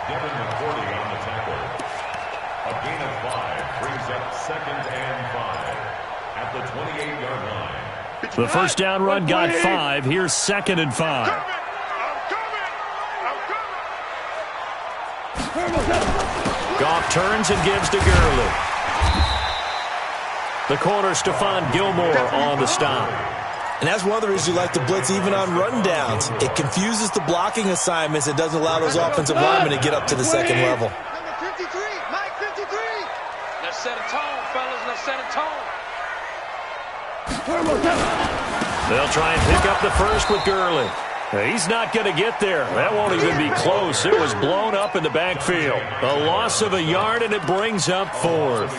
Getting the 40 on the tackle. A gain of 5 brings up 2nd and 5 at the 28-yard line. The first down run got 5. Here's 2nd and 5. Goff turns and gives to Gurley. The corner, Stephon Gilmore, on the stop. And that's one of the reasons you like to blitz even on rundowns. It confuses the blocking assignments. It doesn't allow those offensive linemen to get up to the second level. Number 53, Mike 53. Let's set a tone, fellas. Let's set a tone. They'll try and pick up the first with Gurley. He's not going to get there. That won't even be close. It was blown up in the backfield. A loss of a yard, and it brings up 4th.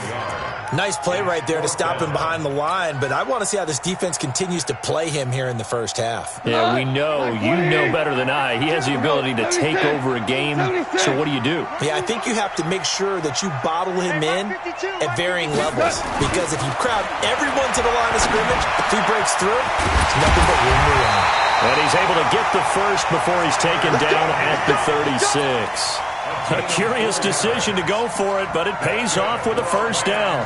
Nice play right there to stop him behind the line, but I want to see how this defense continues to play him here in the first half. Yeah, we know. You know better than I. He has the ability to take over a game. So what do you do? Yeah, I think you have to make sure that you bottle him in at varying levels, because if you crowd everyone to the line of scrimmage, if he breaks through, it's nothing but room to run. And he's able to get the first before he's taken down at the 36. A curious decision to go for it, but it pays off with a first down.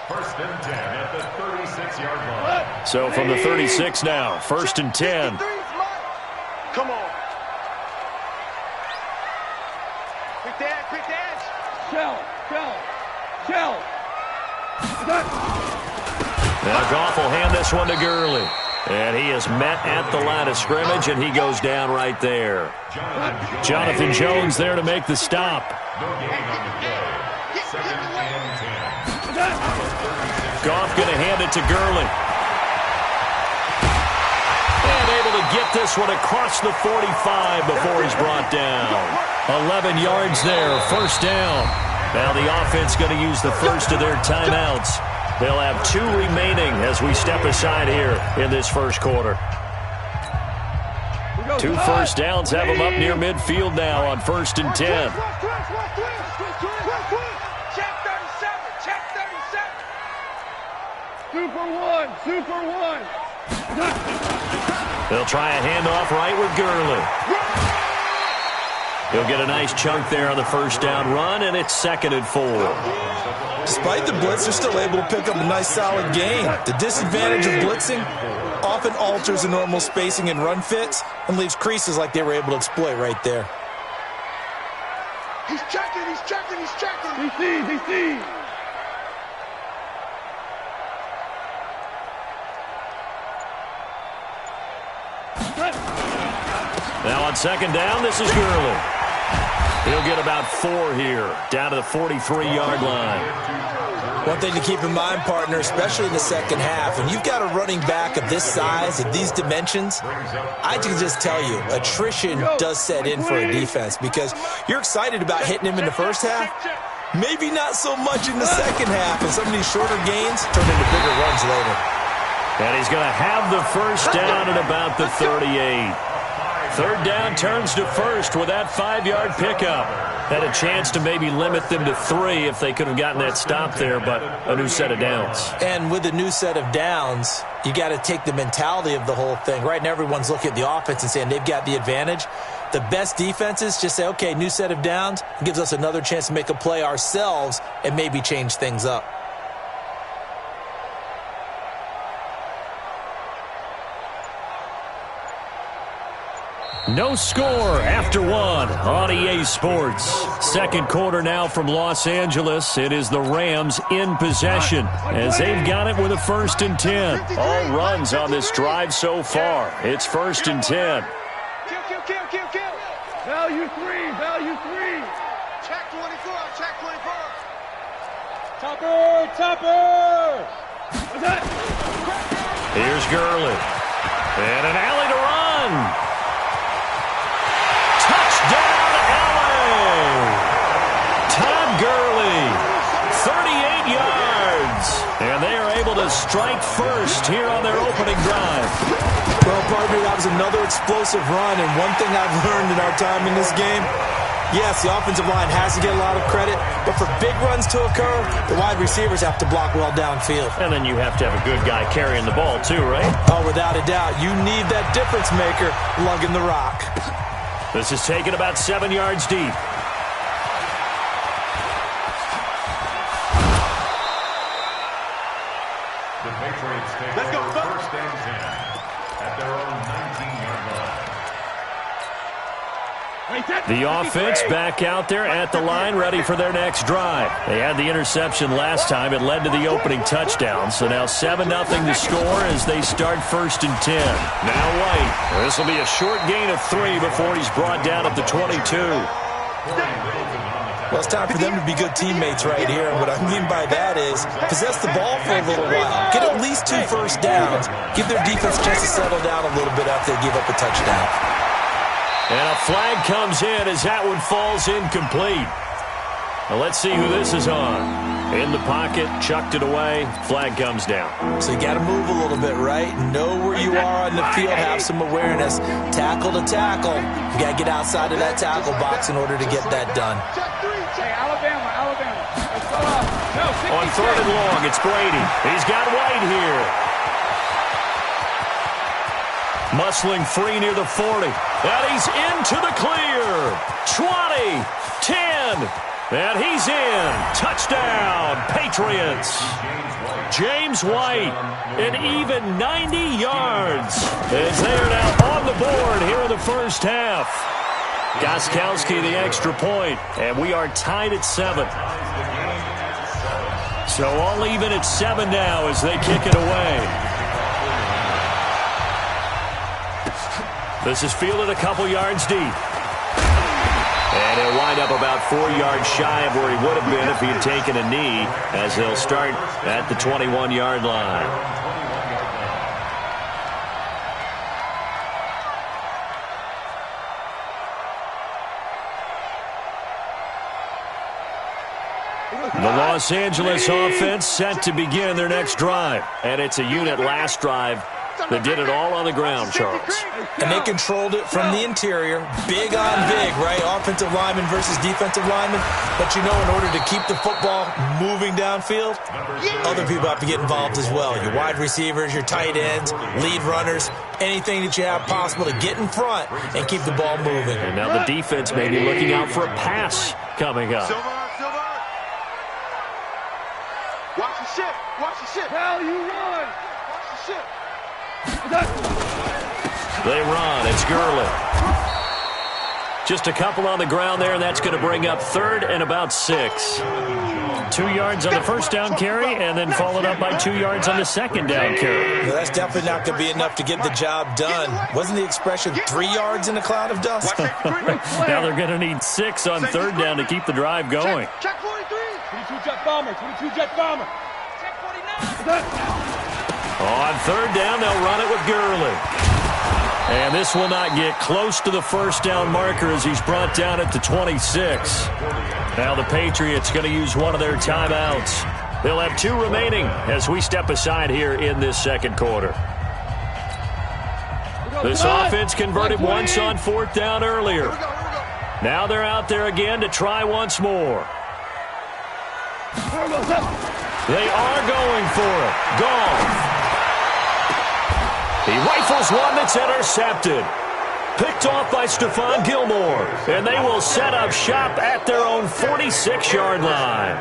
First and 10 at the 36-yard line. So from the 36 now, 1st and 10. Come on. Quick dash. Shell. Now Goff will hand this one to Gurley. And he is met at the line of scrimmage, and he goes down right there. Jonathan Jones there to make the stop. No gain on the play. 2nd and 10. Goff going to hand it to Gurley. And able to get this one across the 45 before he's brought down. 11 yards there, first down. Now the offense going to use the first of their timeouts. They'll have 2 remaining as we step aside here in this first quarter. 2 first downs have them up near midfield now on 1st and 10. Check 37. Super one. They'll try a handoff right with Gurley. He'll get a nice chunk there on the first down run, and it's 2nd and 4. Despite the blitz, they're still able to pick up a nice solid gain. The disadvantage of blitzing often alters the normal spacing and run fits and leaves creases like they were able to exploit right there. He's checking. DC. Now on 2nd down, this is Gurley. He'll get about 4 here, down to the 43-yard line. One thing to keep in mind, partner, especially in the second half, when you've got a running back of this size, of these dimensions, I can just tell you, attrition does set in for a defense because you're excited about hitting him in the first half, maybe not so much in the second half, and some of these shorter gains turn into bigger runs later. And he's going to have the first down at about the 38. 3rd down turns to 1st with that 5-yard pickup. Had a chance to maybe limit them to 3 if they could have gotten that stop there, but a new set of downs. And with a new set of downs, you got to take the mentality of the whole thing. Right now, everyone's looking at the offense and saying they've got the advantage. The best defenses just say, okay, new set of downs. It gives us another chance to make a play ourselves and maybe change things up. No score after 1 on EA Sports. Second quarter now from Los Angeles. It is the Rams in possession as they've got it with a 1st and 10. All runs on this drive so far. It's 1st and 10. Kill. Value three. Check 24. Topper. Here's Gurley. And an alley to run. Touchdown, LA! Todd Gurley, 38 yards. And they are able to strike first here on their opening drive. Well, partner, that was another explosive run. And one thing I've learned in our time in this game, yes, the offensive line has to get a lot of credit, but for big runs to occur, the wide receivers have to block well downfield. And then you have to have a good guy carrying the ball too, right? Oh, without a doubt. You need that difference maker lugging the rock. This is taken about 7 yards deep. The Patriots take over first and 10 at their own 19-yard line. The offense back out there at the line, ready for their next drive. They had the interception last time. It led to the opening touchdown. So now 7-0 to score as they start first and 10. Now White. This will be a short gain of 3 before he's brought down at the 22. Well, it's time for them to be good teammates right here. And what I mean by that is possess the ball for a little while. Get at least 2 first downs. Give their defense a chance to settle down a little bit after they give up a touchdown. And a flag comes in as that one falls incomplete. Now let's see who this is on. In the pocket, chucked it away, flag comes down. So you got to move a little bit, right? Know where you are on the field, have some awareness. Tackle to tackle. You got to get outside of that tackle box in order to get that done. Hey, Alabama. Let's go up. No, on third and long, it's Brady. He's got White here. Muscling free near the 40. And he's into the clear. 20, 10, and he's in. Touchdown, Patriots. James White, an even 90 yards. As they are now on the board here in the first half. Gostkowski the extra point, and we are tied at 7. So all even at 7 now as they kick it away. This is fielded a couple yards deep. And he'll wind up about 4 yards shy of where he would have been if he had taken a knee, as they'll start at the 21-yard line. The Los Angeles offense set to begin their next drive. And it's a unit last drive that did it all on the ground, Charles. And they controlled it from the interior. Big on big, right? Offensive lineman versus defensive lineman. But you know, in order to keep the football moving downfield, other people have to get involved as well. Your wide receivers, your tight ends, lead runners, anything that you have possible to get in front and keep the ball moving. And now the defense may be looking out for a pass coming up. Watch the ship. Watch the ship. Hell, you run. Watch the ship. They run. It's Gurley. Just a couple on the ground there, and that's going to bring up third and about 6. 2 yards on the first down carry, and then followed up by 2 yards on the second down carry. Well, that's definitely not going to be enough to get the job done. Wasn't the expression 3 yards in a cloud of dust? Now they're going to need 6 on third down to keep the drive going. Check 43. 22 jet bomber. 22 jet bomber. Check 49. On third down, they'll run it with Gurley. And this will not get close to the first down marker as he's brought down at the 26. Now the Patriots going to use one of their timeouts. They'll have 2 remaining as we step aside here in this second quarter. This offense converted once on fourth down earlier. Now they're out there again to try once more. They are going for it. Goff. He rifles one that's intercepted. Picked off by Stephon Gilmore. And they will set up shop at their own 46-yard line.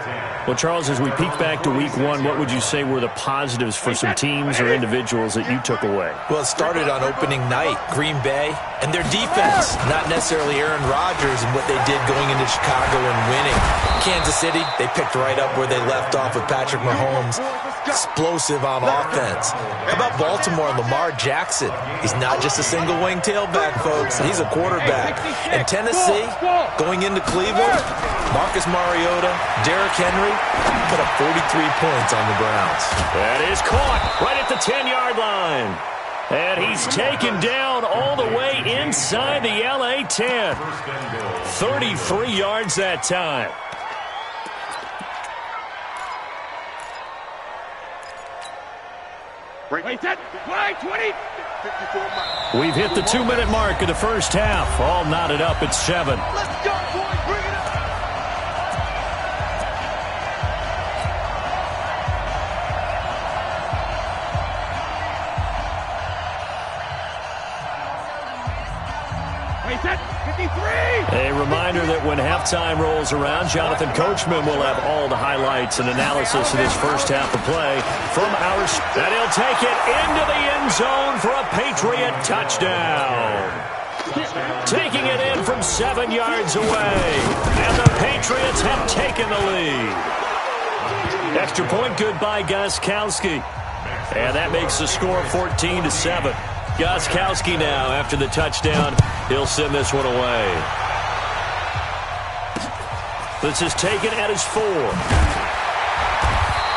Well, Charles, as we peek back to week 1, what would you say were the positives for some teams or individuals that you took away? Well, it started on opening night. Green Bay and their defense. Not necessarily Aaron Rodgers and what they did going into Chicago and winning. Kansas City, they picked right up where they left off with Patrick Mahomes. Explosive on offense. How about Baltimore and Lamar Jackson? He's not just a single-wing tailback, folks. He's a quarterback. And Tennessee, going into Cleveland, Marcus Mariota, Derrick Henry, put up 43 points on the Browns. That is caught right at the 10-yard line. And he's taken down all the way inside the LA 10. 33 yards that time. Wait, that. Wait, 20. 54 We've hit the 2-minute mark of the first half. All knotted up at 7. Let's go, boys. Bring it up. A reminder that when halftime rolls around, Jonathan Coachman will have all the highlights and analysis of this first half of play from our... And he'll take it into the end zone for a Patriot touchdown. Taking it in from 7 yards away. And the Patriots have taken the lead. Extra point good by Gostkowski. And that makes the score 14-7. Gostkowski now, after the touchdown, he'll send this one away. This is taken at his 4.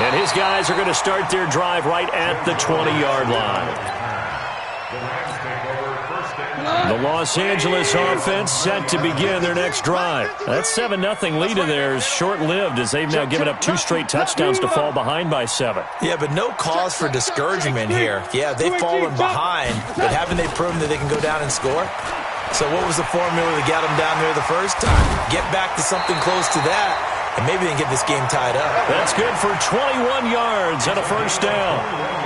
And his guys are going to start their drive right at the 20-yard line. The Los Angeles offense set to begin their next drive. That 7-0 lead of theirs short-lived as they've now given up 2 straight touchdowns to fall behind by 7. Yeah, but no cause for discouragement here. Yeah, they've fallen behind, but haven't they proven that they can go down and score? So what was the formula to get them down there the first time? Get back to something close to that, and maybe they can get this game tied up. That's good for 21 yards and a first down.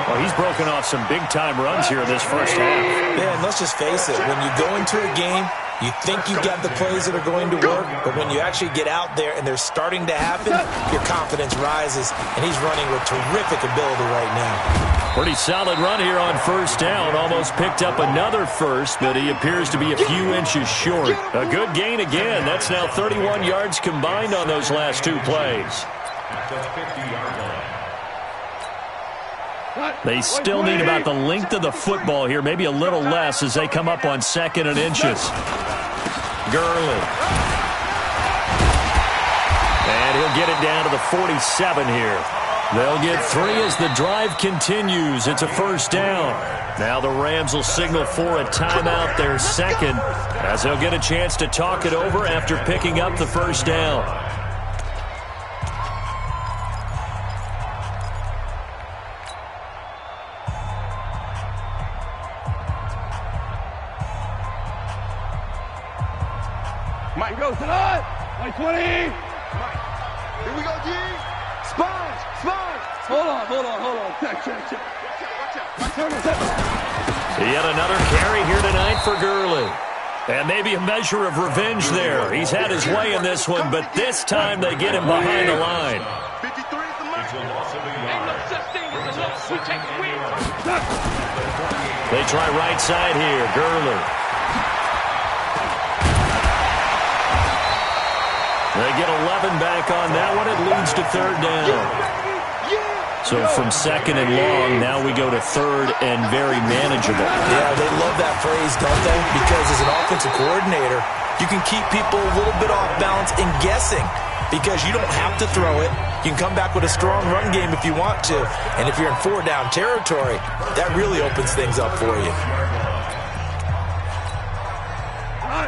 Well, he's broken off some big-time runs here in this first half. Yeah, and let's just face it. When you go into a game, you think you've got the plays that are going to work, but when you actually get out there and they're starting to happen, your confidence rises, and he's running with terrific ability right now. Pretty solid run here on first down. Almost picked up another first, but he appears to be a few inches short. A good gain again. That's now 31 yards combined on those last 2 plays. At the 50-yard line. They still need about the length of the football here, maybe a little less as they come up on 2nd and inches. Gurley. And he'll get it down to the 47 here. They'll get 3 as the drive continues. It's a first down. Now the Rams will signal for a timeout, their second, as they'll get a chance to talk it over after picking up the first down. Mike goes to the 20. Here we go, G. Sponge. Hold on. Check. Yet another carry here tonight for Gurley. And maybe a measure of revenge there. He's had his way in this one, but this time they get him behind the line. 53 is the mark. Ain't no such thing as a loss. We take a win. They try right side here. Gurley. They get 11 back on that one. It leads to 3rd down. So from 2nd and long, now we go to 3rd and very manageable. Yeah, they love that phrase, don't they? Because as an offensive coordinator, you can keep people a little bit off balance and guessing because you don't have to throw it. You can come back with a strong run game if you want to. And if you're in 4-down territory, that really opens things up for you.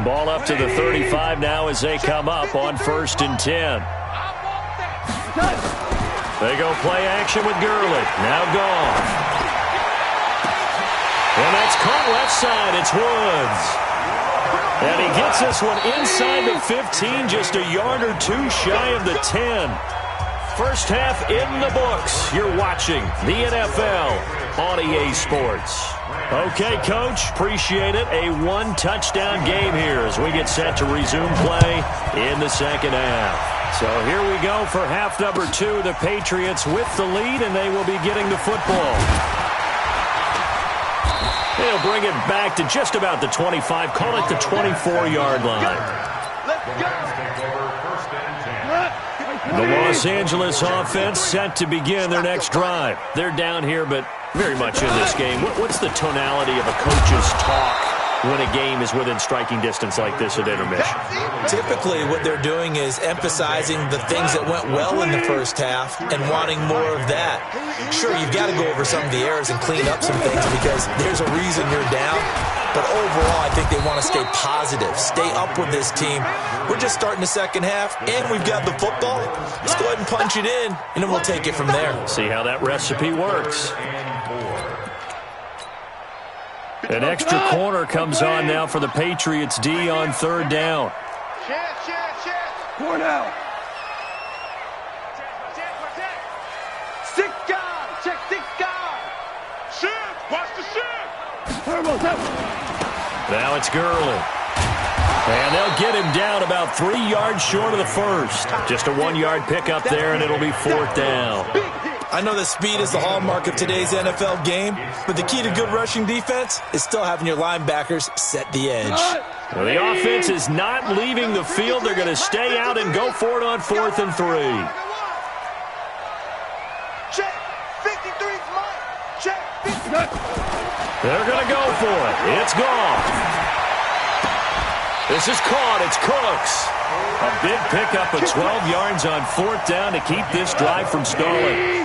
Ball up to the 35 now as they come up on 1st and 10. They go play action with Gurley. Now gone. And that's caught left side. It's Woods. And he gets this one inside the 15, just a yard or 2 shy of the 10. First half in the books. You're watching the NFL on EA Sports. Okay, Coach, appreciate it. A 1-touchdown game here as we get set to resume play in the second half. So here we go for half number 2. The Patriots with the lead, and they will be getting the football. They'll bring it back to just about the 25, call it the 24-yard line. The Los Angeles offense set to begin their next drive. They're down here, but very much in this game. What's the tonality of a coach's talk when a game is within striking distance like this at intermission? Typically, what they're doing is emphasizing the things that went well in the first half and wanting more of that. Sure, you've got to go over some of the errors and clean up some things because there's a reason you're down. But overall, I think they want to stay positive, stay up with this team. We're just starting the second half, and we've got the football. Let's go ahead and punch it in, and then we'll take it from there. See how that recipe works. An extra corner comes on now for the Patriots D on 3rd down. Corner out. Six guard. Check 6 guard. Shift. Watch the shift. Now it's Gurley. And they'll get him down about 3 yards short of the first. Just a 1-yard pickup there, and it'll be 4th down. I know that speed is the hallmark of today's NFL game, but the key to good rushing defense is still having your linebackers set the edge. Well, the offense is not leaving the field. They're going to stay out and go for it on 4th and 3. Check. 53's mine. Check. 53. They're going to go for it. It's gone. This is caught. It's Cooks. A big pickup of 12 yards on 4th down to keep this drive from stalling.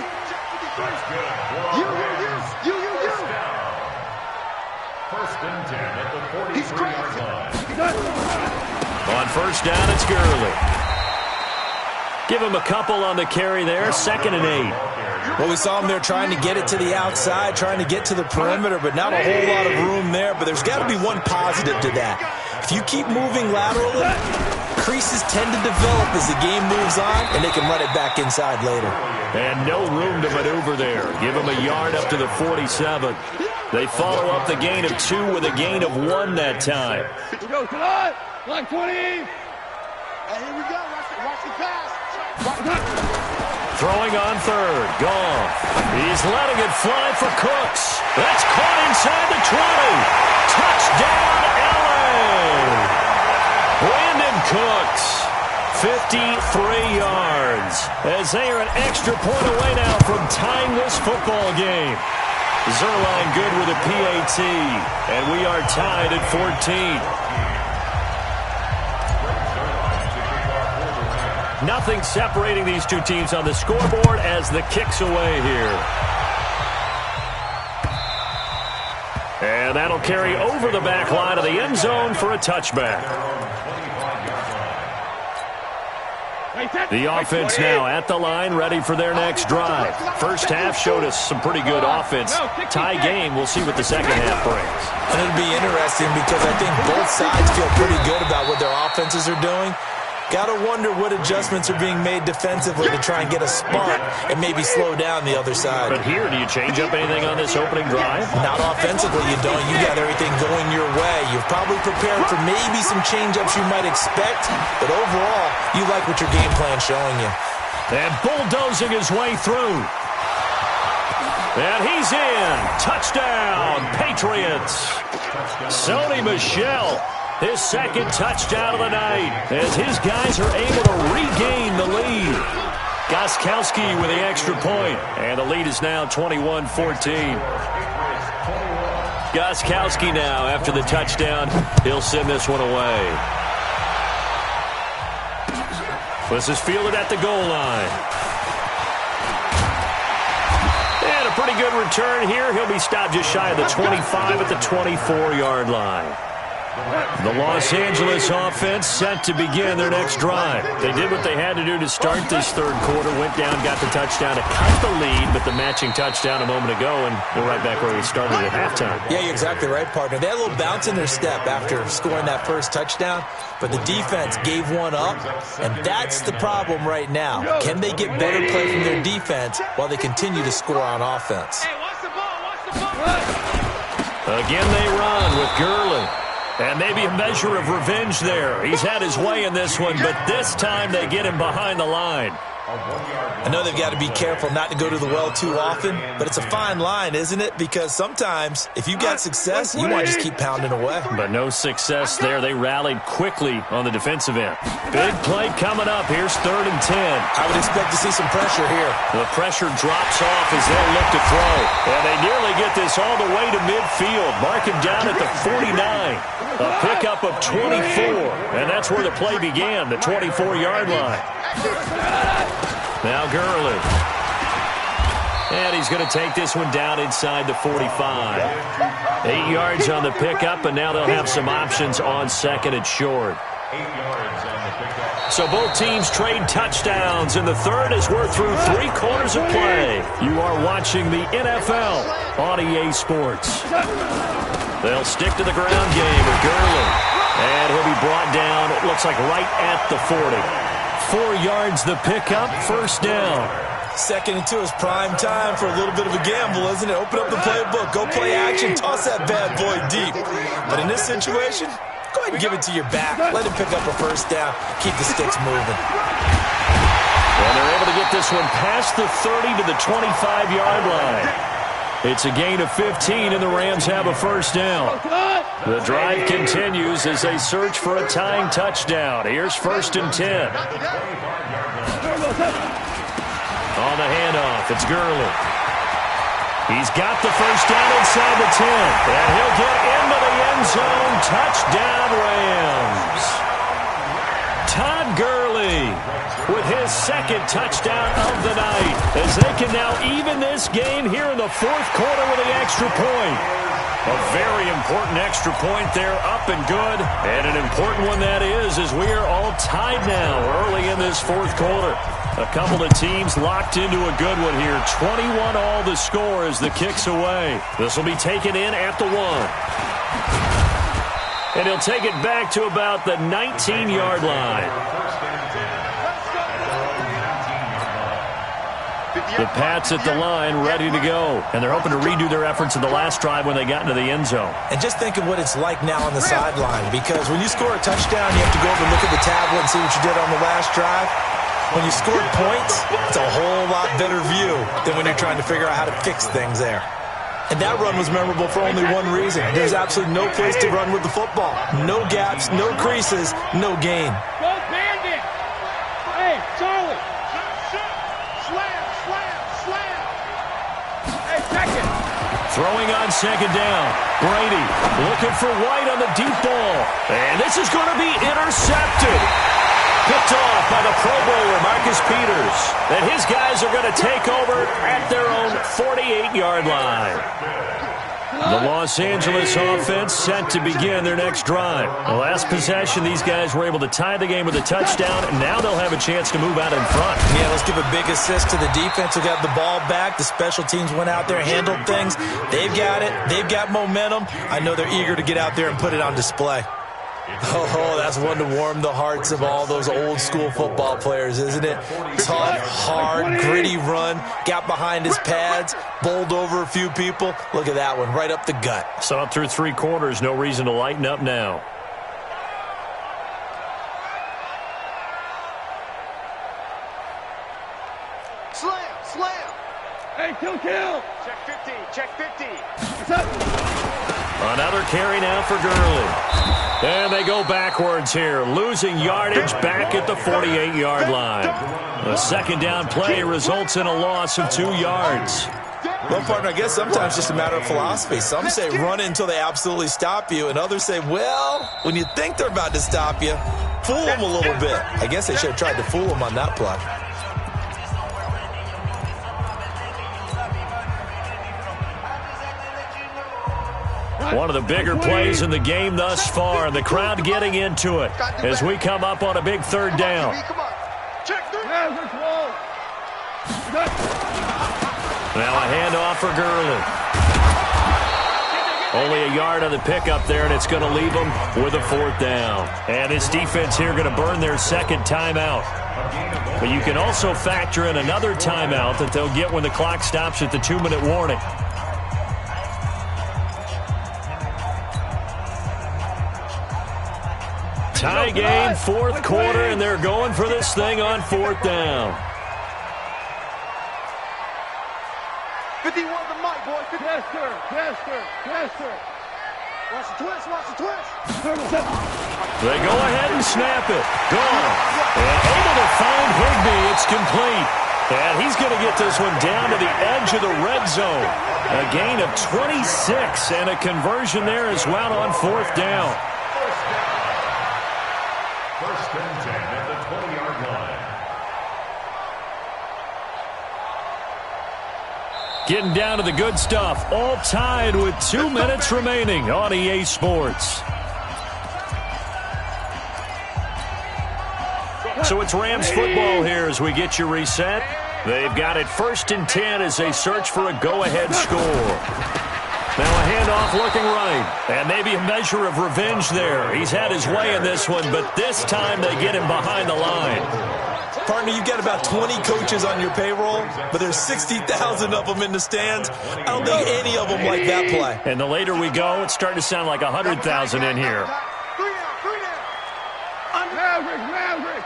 First and 10 at the 43-yard line. On 1st down, it's Gurley. Give him a couple on the carry there. 2nd and 8. Well, we saw him there trying to get it to the outside, trying to get to the perimeter, but not a whole lot of room there. But there's got to be one positive to that. If you keep moving laterally, creases tend to develop as the game moves on, and they can run it back inside later. And no room to maneuver there. Give him a yard up to the 47. They follow up the gain of 2 with a gain of 1 that time. Here we go, tonight. Line 20. Hey, here we go. Watch the pass. Throwing on 3rd. Goff. He's letting it fly for Cooks. That's caught inside the 20. Touchdown, LA. Brandon Cooks. 53 yards. As they are an extra point away now from tying this football game. Zerline good with a PAT. And we are tied at 14. Nothing separating these two teams on the scoreboard as the kick's away here. And that'll carry over the back line of the end zone for a touchback. The offense now at the line, ready for their next drive. First half showed us some pretty good offense. Tie game, we'll see what the second half brings. And it'll be interesting because I think both sides feel pretty good about what their offenses are doing. Got to wonder what adjustments are being made defensively to try and get a spark and maybe slow down the other side. But here, do you change up anything on this opening drive? Not offensively, you don't. You got everything going your way. You've probably prepared for maybe some change-ups you might expect, but overall, you like what your game plan's showing you. And bulldozing his way through. And he's in. Touchdown, Patriots. Sony Michel. His second touchdown of the night as his guys are able to regain the lead. Gostkowski with the extra point, and the lead is now 21-14. Gostkowski now, after the touchdown, he'll send this one away. This is fielded at the goal line. And a pretty good return here. He'll be stopped just shy of the 25 at the 24-yard line. The Los Angeles offense set to begin their next drive. They did what they had to do to start this third quarter, went down, got the touchdown to cut the lead, but the matching touchdown a moment ago, and they're right back where we started at halftime. Yeah, you're exactly right, partner. They had a little bounce in their step after scoring that first touchdown, but the defense gave one up, and that's the problem right now. Can they get better play from their defense while they continue to score on offense? Hey, watch the ball. Watch the ball. Again, they run with Gurley. And maybe a measure of revenge there. He's had his way in this one, but this time they get him behind the line. I know they've got to be careful not to go to the well too often, but it's a fine line, isn't it? Because sometimes, if you've got success, you want to just keep pounding away. But no success there. They rallied quickly on the defensive end. Big play coming up. Here's 3rd and 10. I would expect to see some pressure here. The pressure drops off as they'll look to throw. And they nearly get this all the way to midfield. Mark him down at the 49. A pickup of 24. And that's where the play began, the 24-yard line. Now Gurley. And he's going to take this one down inside the 45. 8 yards on the pickup, and now they'll have some options on 2nd and short. 8 yards on the pickup. So both teams trade touchdowns in the third as we're through 3 quarters of play. You are watching the NFL on EA Sports. They'll stick to the ground game with Gurley. And he'll be brought down, it looks like right at the 40. 4 yards the pickup, 1st down. 2nd and 2 is prime time for a little bit of a gamble, isn't it? Open up the playbook, go play action, toss that bad boy deep. But in this situation, go ahead and give it to your back. Let him pick up a first down. Keep the sticks moving. And they're able to get this one past the 30 to the 25-yard line. It's a gain of 15, and the Rams have a first down. The drive continues as they search for a tying touchdown. Here's 1st and 10. On the handoff, it's Gurley. He's got the first down inside the 10. And he'll get into the end zone. Touchdown, Rams. Todd Gurley with his 2nd touchdown of the night as they can now even this game here in the 4th quarter with the extra point. A very important extra point there, up and good. And an important one that is, as we are all tied now early in this 4th quarter. A couple of teams locked into a good one here. 21 all the score as the kick's away. This will be taken in at the 1. And he'll take it back to about the 19-yard line. The Pats at the line, ready to go. And they're hoping to redo their efforts in the last drive when they got into the end zone. And just think of what it's like now on the sideline. Because when you score a touchdown, you have to go over and look at the tablet and see what you did on the last drive. When you scored points, it's a whole lot better view than when you're trying to figure out how to fix things there. And that run was memorable for only one reason. There's absolutely no place to run with the football. No gaps, no creases, no gain. Go Bandit! Hey, Charlie! Slam, slam, slam! Hey, check it! Throwing on 2nd down. Brady looking for White on the deep ball. And this is going to be intercepted. Picked off by the Pro Bowler, Marcus Peters. And his guys are going to take over at their own 48-yard line. The Los Angeles offense set to begin their next drive. The last possession, these guys were able to tie the game with a touchdown, and now they'll have a chance to move out in front. Yeah, let's give a big assist to the defense who got the ball back. The special teams went out there, handled things. They've got it. They've got momentum. I know they're eager to get out there and put it on display. Oh, that's one to warm the hearts of all those old-school football players, isn't it? Tough, hard, gritty run, got behind his pads, bowled over a few people. Look at that one, right up the gut. So up through 3 quarters, no reason to lighten up now. Slam, slam! Hey, kill! Check 50, check 50! What's up? Another carry now for Gurley. And they go backwards here, losing yardage back at the 48-yard line. A 2nd down play results in a loss of 2 yards. Well, partner, I guess sometimes it's just a matter of philosophy. Some say run until they absolutely stop you, and others say, well, when you think they're about to stop you, fool them a little bit. I guess they should have tried to fool them on that play. One of the bigger plays in the game thus far, and the crowd getting into it as we come up on a big 3rd down. Now a handoff for Gurley. Only a yard on the pickup there, and it's going to leave them with a 4th down. And this defense here going to burn their 2nd timeout. But you can also factor in another timeout that they'll get when the clock stops at the 2-minute warning. Tie game, 4th quarter, and they're going for this thing on 4th down. 51 the mic, boy. Yes, sir. Yes, sir. Yes, sir. Watch the twist. Watch the twist. They go ahead and snap it. Gone. And able to find Higbee. It's complete. And he's going to get this one down to the edge of the red zone. A gain of 26 and a conversion there as well on 4th down. First and 10 at the 20-yard line. Getting down to the good stuff. All tied with 2 minutes remaining on EA Sports. So it's Rams football here as we get you reset. They've got it 1st and 10 as they search for a go-ahead score. Now a handoff looking right. And maybe a measure of revenge there. He's had his way in this one, but this time they get him behind the line. Partner, you've got about 20 coaches on your payroll, but there's 60,000 of them in the stands. I don't think any of them like that play. And the later we go, it's starting to sound like 100,000 in here. Maverick.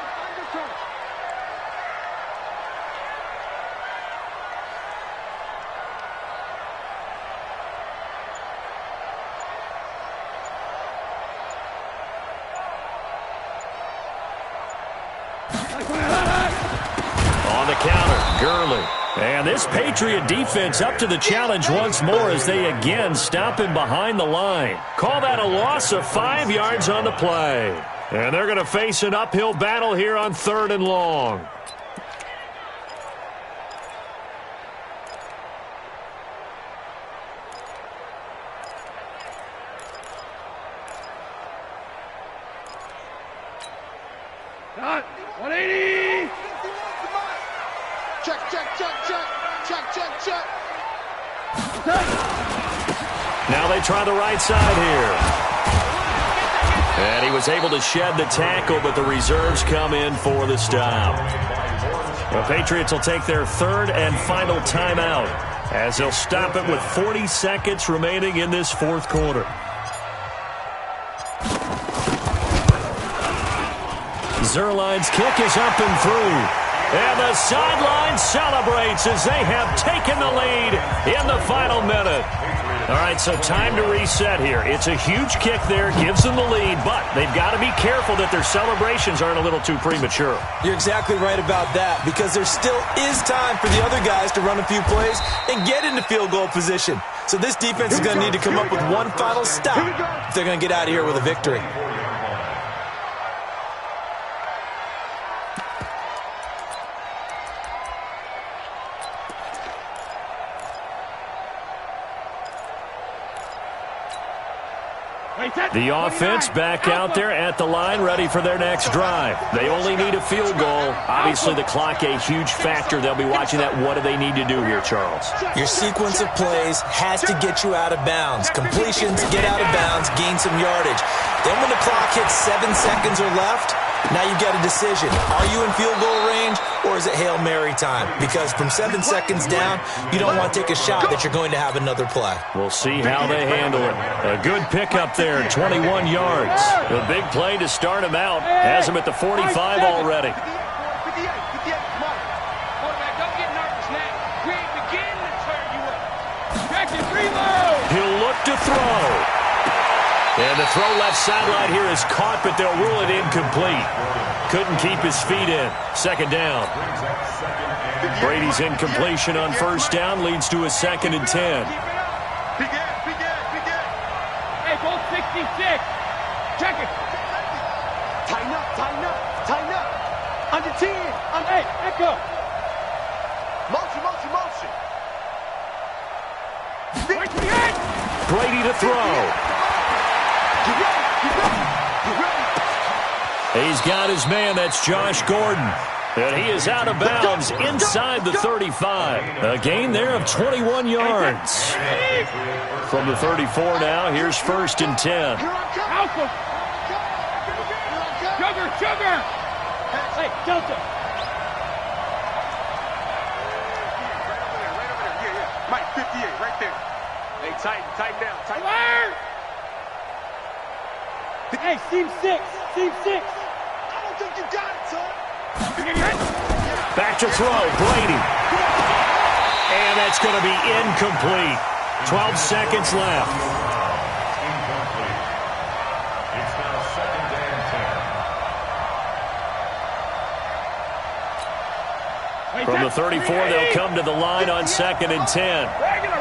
On the counter, Gurley. And this Patriot defense up to the challenge once more as they again stop him behind the line. Call that a loss of 5 yards on the play. And they're going to face an uphill battle here on 3rd and long. Got 180. Check. Now they try the right side here. And he was able to shed the tackle, but the reserves come in for the stop. The Patriots will take their 3rd and final timeout as they'll stop it with 40 seconds remaining in this 4th quarter. Zerline's kick is up and through. And the sideline celebrates as they have taken the lead in the final minute. All right, so time to reset here. It's a huge kick there, gives them the lead, but they've got to be careful that their celebrations aren't a little too premature. You're exactly right about that, because there still is time for the other guys to run a few plays and get into field goal position. So this defense is going to need to come up with one final stop if they're going to get out of here with a victory. The offense back out there at the line, ready for their next drive. They only need a field goal. Obviously, the clock a huge factor. They'll be watching that. What do they need to do here, Charles? Your sequence of plays has to get you out of bounds. Completions, get out of bounds, gain some yardage. Then when the clock hits 7 seconds or left, now you get a decision. Are you in field goal range, or is it Hail Mary time? Because from 7 seconds down, you don't want to take a shot that you're going to have another play. We'll see how they handle it. A good pickup there, 21 yards. A big play to start him out. Has him at the 45 already. He'll look to throw. And the throw left sideline here is caught, but they'll rule it incomplete. Couldn't keep his feet in. 2nd down. Brady's incompletion on 1st down leads to a 2nd and 10. Hey, goal 66. Check it. Tighten up. Under 10. Hey, echo. Motion. Brady to throw. He's got his man. That's Josh Gordon. And he is out of bounds inside the 35. A gain there of 21 yards. From the 34 now, here's 1st and 10. Sugar. Hey, Delta. Mike, 58, right there. Hey, tighten down. Hey, seam 6. I don't think you got it, son. Back to throw, Brady. And that's going to be incomplete. 12 seconds left. It's now 2nd and 10. From the 34, they'll come to the line on 2nd and 10. Regular.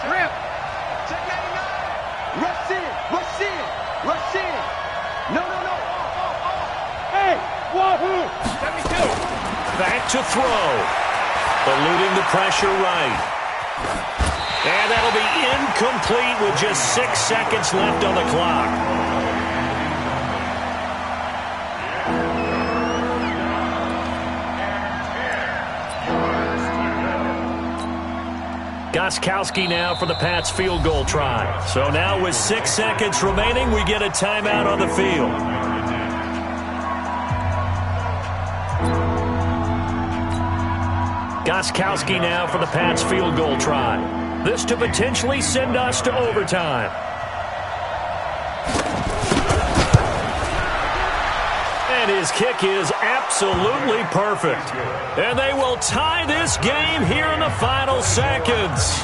Trip. Rush in. No. Hey, wahoo. 72. Back to throw. Eluding the pressure right. And that'll be incomplete with just 6 seconds left on the clock. Gostkowski now for the Pats field goal try. So now with 6 seconds remaining, we get a timeout on the field. Gostkowski now for the Pats field goal try. This to potentially send us to overtime. his kick is absolutely perfect. And they will tie this game here in the final seconds.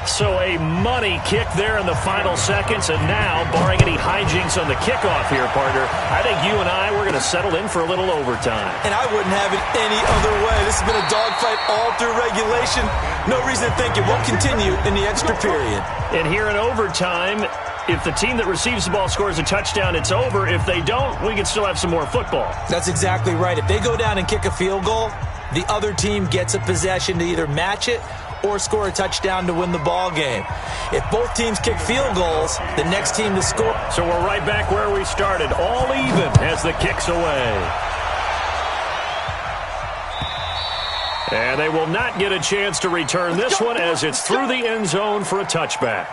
So a money kick there in the final seconds, and now, barring any hijinks on the kickoff here, partner, I think you and I, we're going to settle in for a little overtime. And I wouldn't have it any other way. This has been a dogfight all through regulation. No reason to think it won't continue in the extra period. And here in overtime, if the team that receives the ball scores a touchdown, it's over. If they don't, we can still have some more football. That's exactly right. If they go down and kick a field goal, the other team gets a possession to either match it or score a touchdown to win the ball game. If both teams kick field goals, the next team to score. So we're right back where we started, all even as the kick's away. And they will not get a chance to return this one as it's through the end zone for a touchback.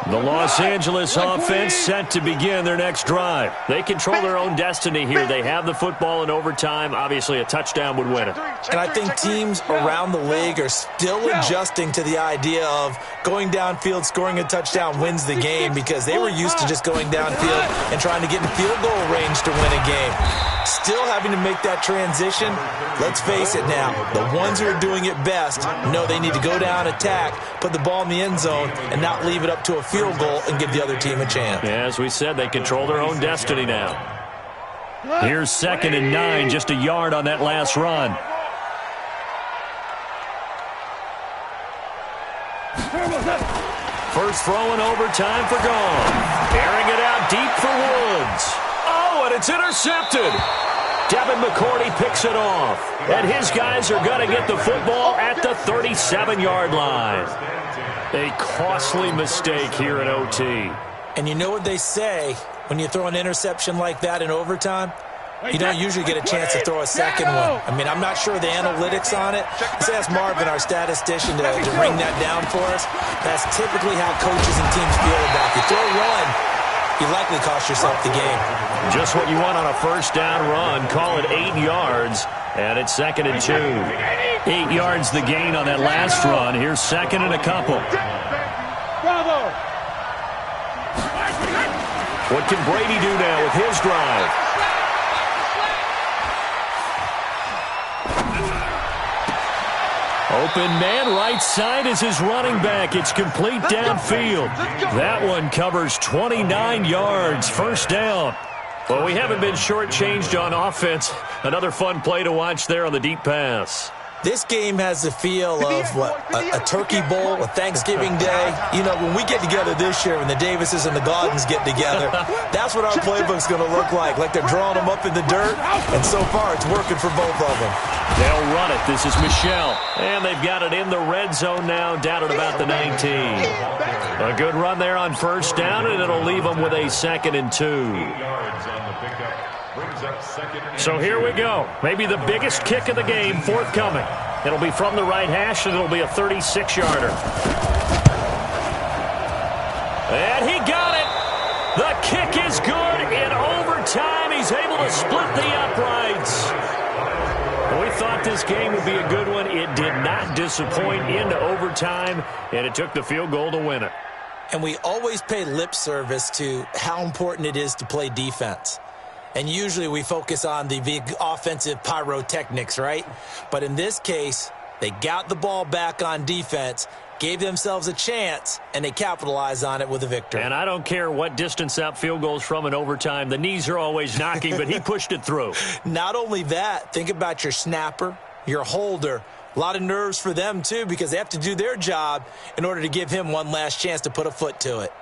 The Los Angeles offense set to begin their next drive. They control their own destiny here. They have the football in overtime. Obviously, a touchdown would win it. And I think teams around the league are still adjusting to the idea of going downfield, scoring a touchdown wins the game, because they were used to just going downfield and trying to get in field goal range to win a game. Still having to make that transition. Let's face it now, the ones who are doing it best know they need to go down, attack, put the ball in the end zone, and not leave it up to a field goal and give the other team a chance. Yeah, as we said, they control their own destiny now. Here's 2nd and 9, just a yard on that last run. First throw in overtime for Gone. Airing it out deep for Woods. Oh, and it's intercepted. Devin McCourty picks it off. And his guys are going to get the football at the 37-yard line. A costly mistake here in OT. And you know what they say when you throw an interception like that in overtime? You don't usually get a chance to throw a second one. I mean, I'm not sure the analytics on it. Let's ask Marvin, our statistician, to bring that down for us. That's typically how coaches and teams feel about it. You throw one, you likely cost yourself the game. Just what you want on a first down run. Call it 8 yards, and it's 2nd and 2. 8 yards the gain on that last run. Here's 2nd and a couple. What can Brady do now with his drive? Open man right side is his running back. It's complete downfield. That one covers 29 yards. First down. Well, we haven't been shortchanged on offense. Another fun play to watch there on the deep pass. This game has the feel of, a turkey bowl, a Thanksgiving day. You know, when we get together this year, when the Davises and the Gaudens get together, that's what our playbook's going to look like they're drawing them up in the dirt, and so far it's working for both of them. They'll run it. This is Michelle, and they've got it in the red zone now, down at about the 19. A good run there on first down, and it'll leave them with a 2nd and 2. So here we go. Maybe the biggest kick of the game forthcoming. It'll be from the right hash, and it'll be a 36-yarder. And he got it. The kick is good. In overtime, he's able to split the uprights. We thought this game would be a good one. It did not disappoint into overtime, and it took the field goal to win it. And we always pay lip service to how important it is to play defense. And usually we focus on the big offensive pyrotechnics, right? But in this case, they got the ball back on defense, gave themselves a chance, and they capitalized on it with a victory. And I don't care what distance out field goals from in overtime. The knees are always knocking, but he pushed it through. Not only that, think about your snapper, your holder. A lot of nerves for them, too, because they have to do their job in order to give him one last chance to put a foot to it.